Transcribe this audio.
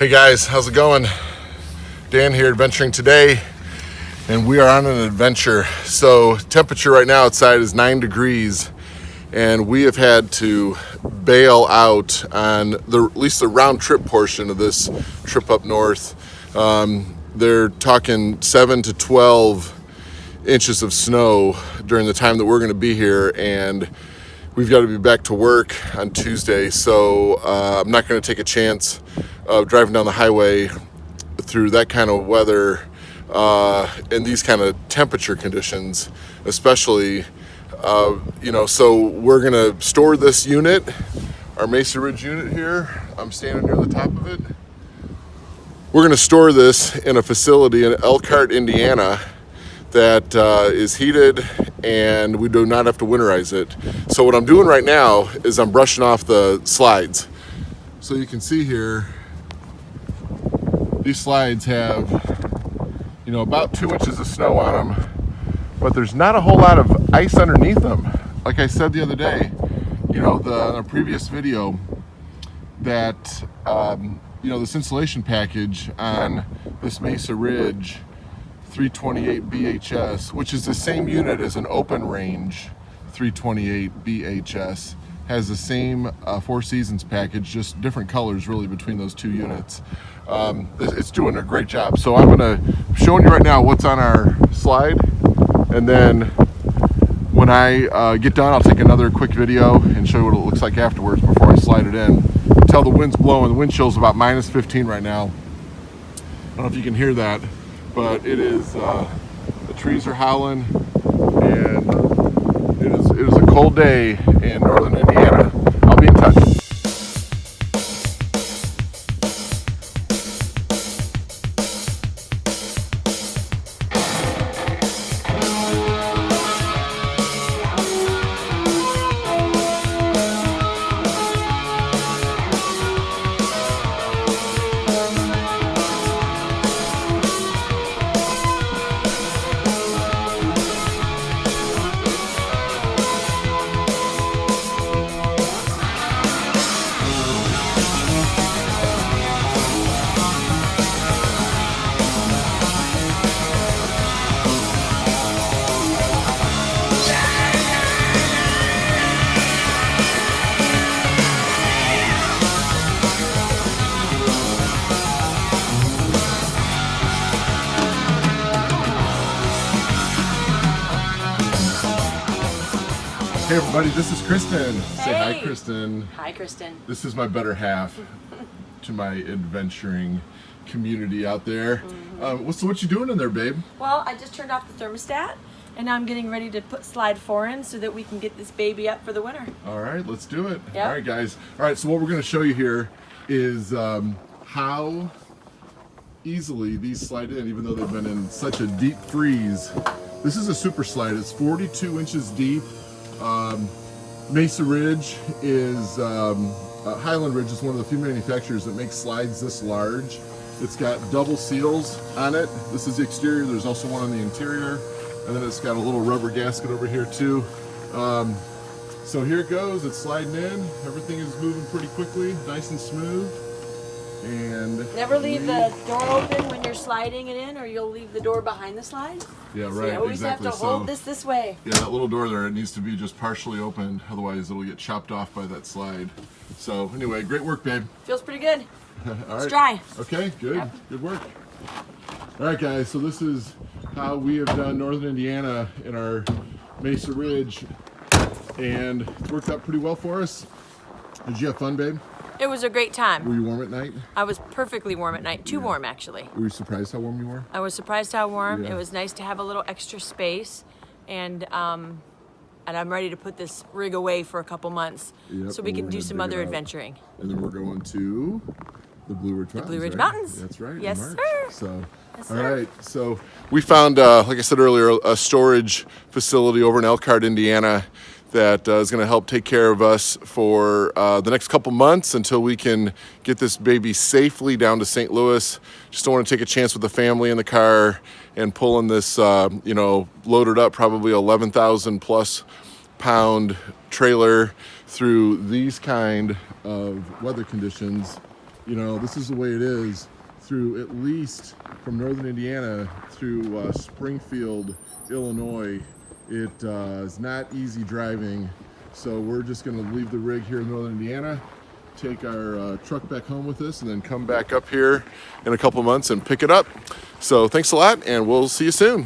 Hey guys, how's it going? Dan here, adventuring today, and we are on an adventure. So temperature right now outside is 9 degrees, and we have had to bail out on at least the round trip portion of this trip up north. They're talking 7 to 12 inches of snow during the time that we're going to be here, and we've got to be back to work on Tuesday, so I'm not going to take a chance of driving down the highway through that kind of weather in these kind of temperature conditions, especially, so we're going to store this unit, our Mesa Ridge unit here. I'm standing near the top of it. We're going to store this in a facility in Elkhart, Indiana, that is heated, and we do not have to winterize it. So what I'm doing right now is I'm brushing off the slides. So you can see here, these slides have, about 2 inches of snow on them, but there's not a whole lot of ice underneath them. Like I said the other day, in a previous video, that, this insulation package on this Mesa Ridge 328 BHS, which is the same unit as an open range 328 BHS, has the same Four Seasons package, just different colors really between those two units. It's doing a great job. So I'm showing you right now what's on our slide, and then when I get done, I'll take another quick video and show you what it looks like afterwards before I slide it in. Tell the wind's blowing. The wind chill's about minus 15 right now. I don't know if you can hear that, but it is, the trees are howling, and it is a cold day in northern Indiana. I'll be in touch. Hey everybody, this is Kristen. Hey. Say hi, Kristen. Hi, Kristen. This is my better half to my adventuring community out there. Mm-hmm. So what you doing in there, babe? Well, I just turned off the thermostat, and now I'm getting ready to put slide 4 in so that we can get this baby up for the winter. All right, let's do it. Yep. All right, guys. All right, so what we're going to show you here is how easily these slide in, even though they've been in such a deep freeze. This is a super slide. It's 42 inches deep. Mesa Ridge is, Highland Ridge is one of the few manufacturers that makes slides this large. It's got double seals on it. This is the exterior. There's also one on the interior. And then it's got a little rubber gasket over here too. So here it goes. It's sliding in. Everything is moving pretty quickly, nice and smooth. And never leave the door open when you're sliding it in, or you'll leave the door behind the slide. Yeah, right. So you always exactly. have to hold this way. Yeah, that little door there, it needs to be just partially opened, otherwise it'll get chopped off by that slide. So anyway, great work, babe. Feels pretty good. All right. It's dry. Okay, good. Yep. Good work. All right, guys, so this is how we have done northern Indiana in our Mesa Ridge, and it's worked out pretty well for us. Did you have fun, babe? It was a great time. Were you warm at night? I was perfectly warm at night. Too warm, actually. Were you surprised how warm you were? I was surprised how warm. Yeah. It was nice to have a little extra space, and I'm ready to put this rig away for a couple months, Yep, so we and can we're do gonna some dig other it out. adventuring. And then we're going to the Blue Ridge Mountains. Blue Ridge right? Mountains. That's right. in Yes, March. sir. So, Yes, all sir. right. So we found, like I said earlier, a storage facility over in Elkhart, Indiana, that is going to help take care of us for the next couple months until we can get this baby safely down to St. Louis. Just don't want to take a chance with the family in the car and pulling this, loaded up, probably 11,000 plus pound trailer through these kind of weather conditions, you know, this is the way it is through at least from northern Indiana through Springfield, Illinois. It is not easy driving. So we're just gonna leave the rig here in northern Indiana, take our truck back home with us, and then come back up here in a couple months and pick it up. So thanks a lot, and we'll see you soon.